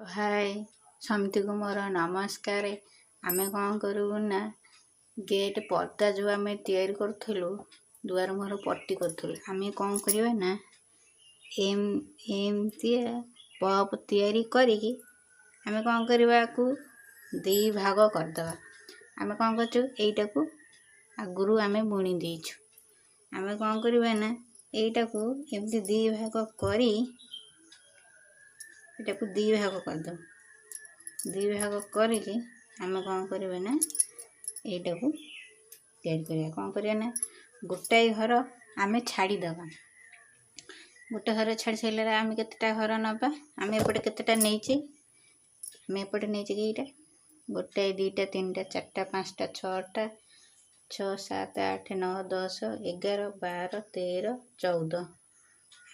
हाय समिति को मोर नमस्कार। आमे कौन करूँ ना गेट पर्दा जो आम तैयारी करूँ दुआर मुहर पट्टी करूँ आम कौन करवा ना एमती पप तैयारी करिकी आम कौन करवा को दी भाग करदे। आम कौन करटा को आगुरी आम बुणी देचु आम कौन करवा ना यहीटा को एमती दी भाग करी एटा को दी भाग करद। दी भाग करके आम कौन करवा ना यहीटा को तैयारी करवा कौन करवा ना गोटाए घर आम छाड़ीदबा। गोटे घर छाड़ी सारे आम केतेटा घर नबा आम एपटे केतेटा नहींचे आम एपटे नहींचे कि गोटाए दुईटा तीनटा चारटा पाँचटा छटा 6 7 8 9 10 11 12 13 14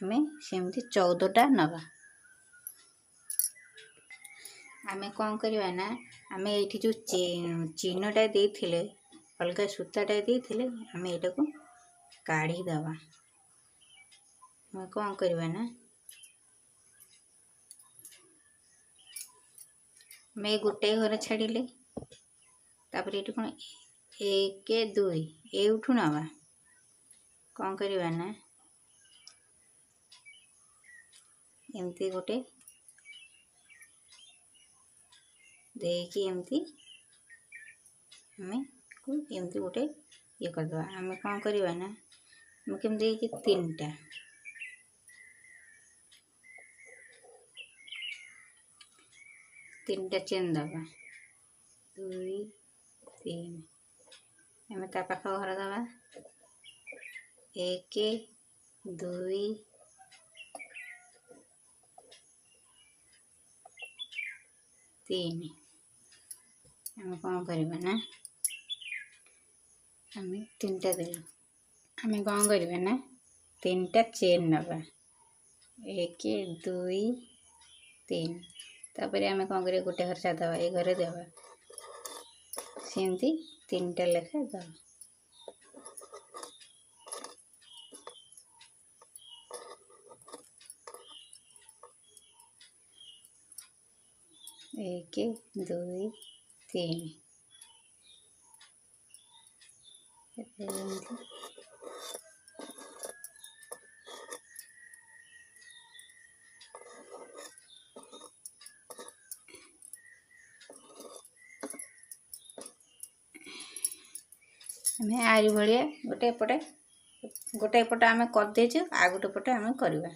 आम सेमती 14टा नबा। आम कौन करवा ना आम ये जो चिन्हटा देते अलग सूताटा देते आम यहाँ को काढ़ीदबा। आम कौन करवा ना आम गोटे घर छाड़िले तापर ये कौन 1 2 एठू नवा कौन करवा ना एमती गोटे देखी एमती आम को एमती गोटे ये करदे। आम कौन करवा ना आम केमती तीनटा चेन दबा 2 3 आम ता पाख घर दबा 1 2 3 आम कौन करवा ना आम तीनटा देलु आम कौन करवा ना तीनटा चेन नबा 1 2 3 तापर आम कौन कर गोटे घर छाड़दबा ये घर देवा सेमती तीनटा लेखा दबा। 1 2 3 आम आरी भाया गोटे पटे आम करदेचु आ गोटे पटे आम करवा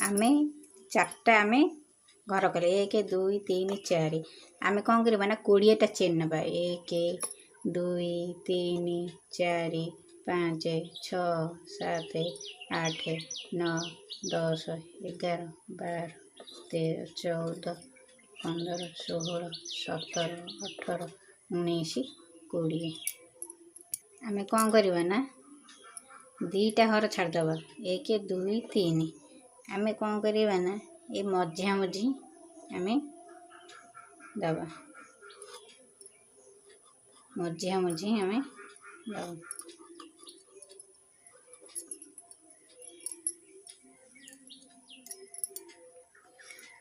आम 4टा आम घर कले 1 2 3 4 आम कौन करवा ना 20टा चेन नबा 1 2 3 4 5 6 7 8 9 10 11 12 13 14 15 16 17 18 19 20 आम कौन करवा ना 2टा घर छाड़दबा 1 2 3 आम कौन करवा ना ये मझिया मझी आम दबा मझिया मझी आम दबा।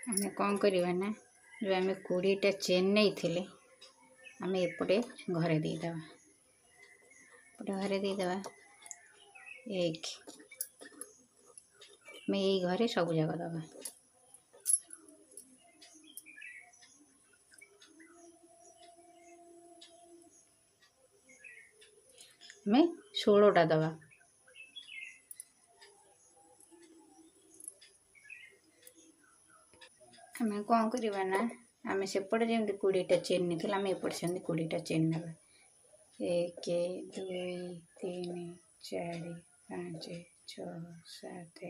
आम कौन करवा ना जो आम 20टा चेन नहीं थिले आम एपटे घरे देदबा एपटे घरे देदबा 1 आम यही घरे सब जाक दबा आम 16टा दबा। आम कौन करवा ना आम सेपटे जमी 20टा चेन नहीं आम एपटे से 20टा चेन नबा 1 2 3 4 5 6 7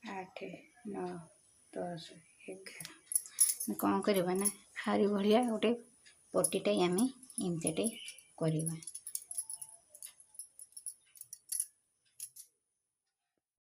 8 9 10 11 कौन करवा ना हारी भाया गोटे पट्टीटा आम एमतीटे करवा।